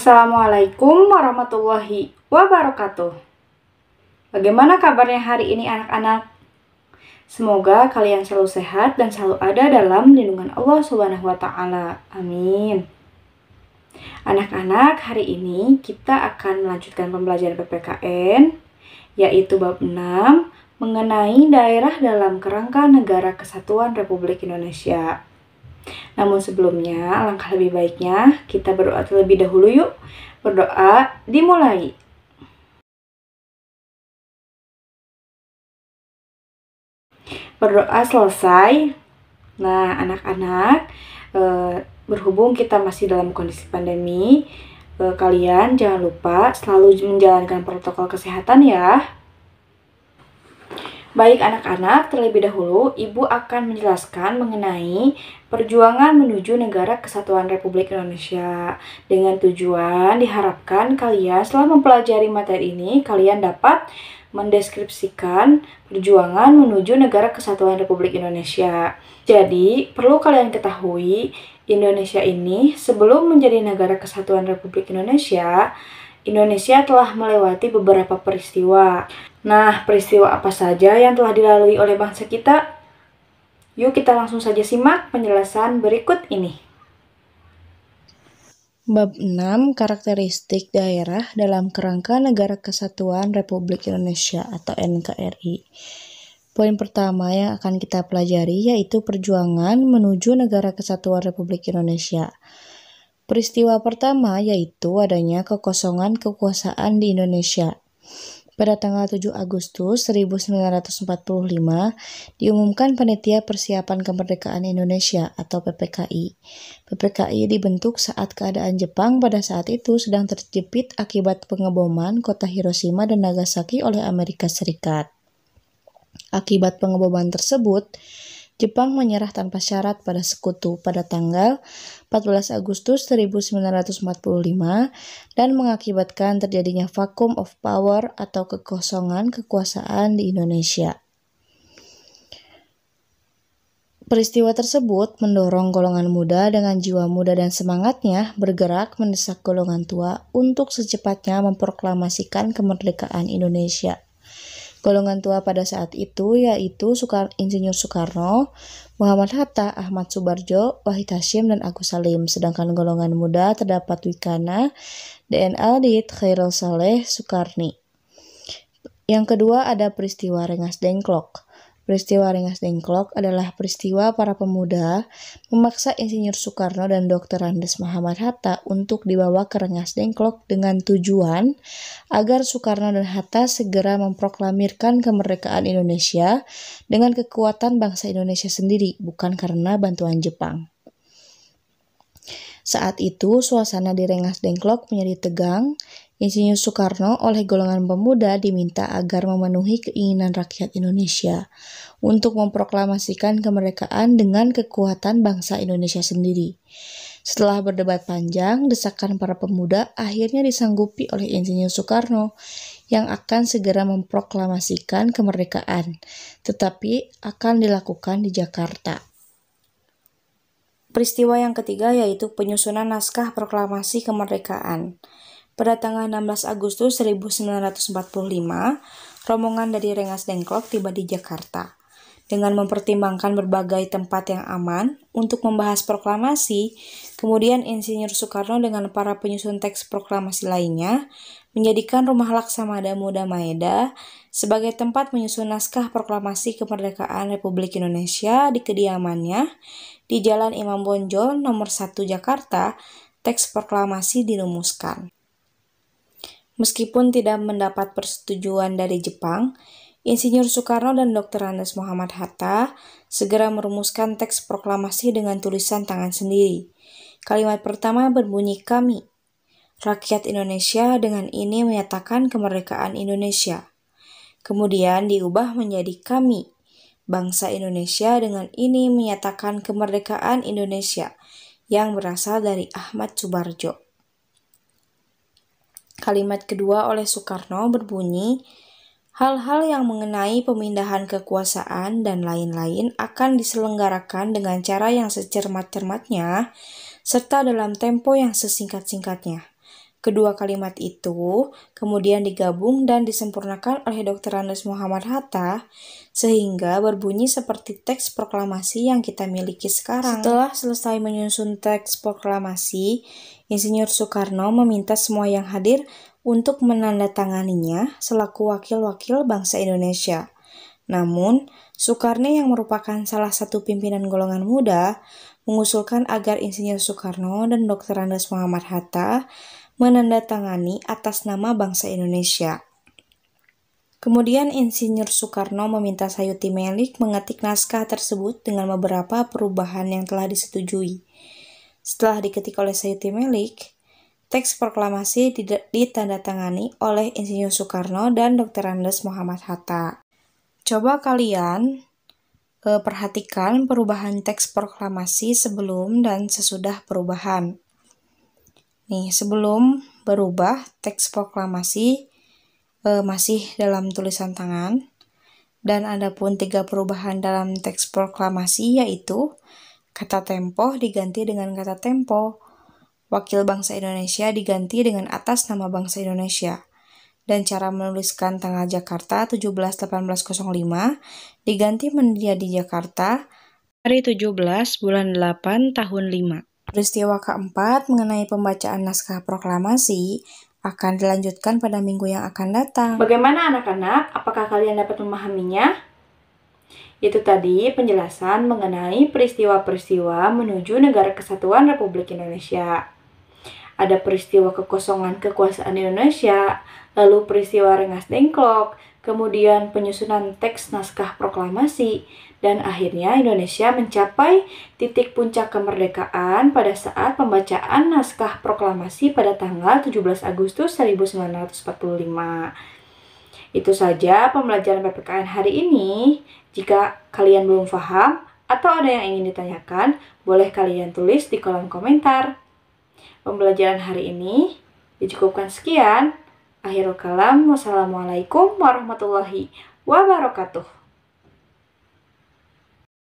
Assalamualaikum warahmatullahi wabarakatuh. Bagaimana kabarnya hari ini anak-anak? Semoga kalian selalu sehat dan selalu ada dalam lindungan Allah Subhanahu wa Ta'ala. Amin. Anak-anak, hari ini kita akan melanjutkan pembelajaran PPKN, yaitu bab 6 mengenai daerah dalam kerangka Negara Kesatuan Republik Indonesia. Namun sebelumnya, alangkah lebih baiknya kita berdoa terlebih dahulu yuk. Berdoa dimulai. Berdoa selesai. Nah, anak-anak, berhubung kita masih dalam kondisi pandemi, kalian jangan lupa selalu menjalankan protokol kesehatan ya. Baik anak-anak, terlebih dahulu Ibu akan menjelaskan mengenai perjuangan menuju Negara Kesatuan Republik Indonesia. Dengan tujuan diharapkan kalian setelah mempelajari materi ini, kalian dapat mendeskripsikan perjuangan menuju Negara Kesatuan Republik Indonesia. Jadi, perlu kalian ketahui, Indonesia ini sebelum menjadi Negara Kesatuan Republik Indonesia, Indonesia telah melewati beberapa peristiwa. Nah, peristiwa apa saja yang telah dilalui oleh bangsa kita? Yuk kita langsung saja simak penjelasan berikut ini. Bab 6 Karakteristik daerah dalam kerangka Negara Kesatuan Republik Indonesia atau NKRI. Poin pertama yang akan kita pelajari yaitu perjuangan menuju Negara Kesatuan Republik Indonesia. Peristiwa pertama yaitu adanya kekosongan kekuasaan di Indonesia. Pada tanggal 7 Agustus 1945, diumumkan Panitia Persiapan Kemerdekaan Indonesia atau PPKI. PPKI dibentuk saat keadaan Jepang pada saat itu sedang terjepit akibat pengeboman kota Hiroshima dan Nagasaki oleh Amerika Serikat. Akibat pengeboman tersebut, Jepang menyerah tanpa syarat pada sekutu pada tanggal 14 Agustus 1945 dan mengakibatkan terjadinya vacuum of power atau kekosongan kekuasaan di Indonesia. Peristiwa tersebut mendorong golongan muda dengan jiwa muda dan semangatnya bergerak mendesak golongan tua untuk secepatnya memproklamasikan kemerdekaan Indonesia. Golongan tua pada saat itu yaitu Insinyur Soekarno, Muhammad Hatta, Ahmad Subarjo, Wahid Hasyim, dan Agus Salim. Sedangkan golongan muda terdapat Wikana, DN Aldit, Khairul Saleh, Soekarni. Yang kedua ada peristiwa Rengas Dengklok. Peristiwa Rengas Dengklok adalah peristiwa para pemuda memaksa Insinyur Soekarno dan Dr. Andes Muhammad Hatta untuk dibawa ke Rengas Dengklok dengan tujuan agar Soekarno dan Hatta segera memproklamirkan kemerdekaan Indonesia dengan kekuatan bangsa Indonesia sendiri, bukan karena bantuan Jepang. Saat itu, suasana di Rengas Dengklok menjadi tegang. Insinyur Soekarno oleh golongan pemuda diminta agar memenuhi keinginan rakyat Indonesia untuk memproklamasikan kemerdekaan dengan kekuatan bangsa Indonesia sendiri. Setelah berdebat panjang, desakan para pemuda akhirnya disanggupi oleh Insinyur Soekarno yang akan segera memproklamasikan kemerdekaan, tetapi akan dilakukan di Jakarta. Peristiwa yang ketiga yaitu penyusunan naskah proklamasi kemerdekaan. Pada tanggal 16 Agustus 1945, rombongan dari Rengas Dengklok tiba di Jakarta. Dengan mempertimbangkan berbagai tempat yang aman untuk membahas proklamasi, kemudian Insinyur Soekarno dengan para penyusun teks proklamasi lainnya menjadikan Rumah Laksamada Muda Maeda sebagai tempat menyusun naskah proklamasi kemerdekaan Republik Indonesia di kediamannya di Jalan Imam Bonjol nomor 1 Jakarta. Teks proklamasi dirumuskan. Meskipun tidak mendapat persetujuan dari Jepang, Insinyur Soekarno dan Dr. Andes Muhammad Hatta segera merumuskan teks proklamasi dengan tulisan tangan sendiri. Kalimat pertama berbunyi kami. Rakyat Indonesia dengan ini menyatakan kemerdekaan Indonesia. Kemudian diubah menjadi kami. Bangsa Indonesia dengan ini menyatakan kemerdekaan Indonesia yang berasal dari Ahmad Subarjo. Kalimat kedua oleh Soekarno berbunyi, hal-hal yang mengenai pemindahan kekuasaan dan lain-lain akan diselenggarakan dengan cara yang secermat-cermatnya serta dalam tempo yang sesingkat-singkatnya. Kedua kalimat itu kemudian digabung dan disempurnakan oleh Dr. Andes Muhammad Hatta sehingga berbunyi seperti teks proklamasi yang kita miliki sekarang. Setelah selesai menyusun teks proklamasi, Insinyur Soekarno meminta semua yang hadir untuk menandatanganinya selaku wakil-wakil bangsa Indonesia. Namun, Soekarno yang merupakan salah satu pimpinan golongan muda mengusulkan agar Insinyur Soekarno dan Dr. Andes Muhammad Hatta menandatangani atas nama bangsa Indonesia. Kemudian Insinyur Soekarno meminta Sayuti Melik mengetik naskah tersebut dengan beberapa perubahan yang telah disetujui. Setelah diketik oleh Sayuti Melik, teks proklamasi ditandatangani oleh Insinyur Soekarno dan Dr. Andes Muhammad Hatta. Coba kalian perhatikan perubahan teks proklamasi sebelum dan sesudah perubahan. Nih, sebelum berubah, teks proklamasi masih dalam tulisan tangan. Dan ada pun 3 perubahan dalam teks proklamasi, yaitu kata tempo diganti dengan kata tempo, wakil bangsa Indonesia diganti dengan atas nama bangsa Indonesia, dan cara menuliskan tanggal Jakarta 17/1805 diganti menjadi Jakarta hari 17 bulan 8 tahun 5. Peristiwa keempat mengenai pembacaan naskah proklamasi akan dilanjutkan pada minggu yang akan datang. Bagaimana anak-anak? Apakah kalian dapat memahaminya? Itu tadi penjelasan mengenai peristiwa-peristiwa menuju Negara Kesatuan Republik Indonesia. Ada peristiwa kekosongan kekuasaan Indonesia, lalu peristiwa Rengas Dengklok, kemudian penyusunan teks naskah proklamasi, dan akhirnya Indonesia mencapai titik puncak kemerdekaan pada saat pembacaan naskah proklamasi pada tanggal 17 Agustus 1945. Itu saja pembelajaran PPKN hari ini. Jika kalian belum paham atau ada yang ingin ditanyakan, boleh kalian tulis di kolom komentar. Pembelajaran hari ini dicukupkan sekian. Akhirul kalam, wassalamualaikum warahmatullahi wabarakatuh.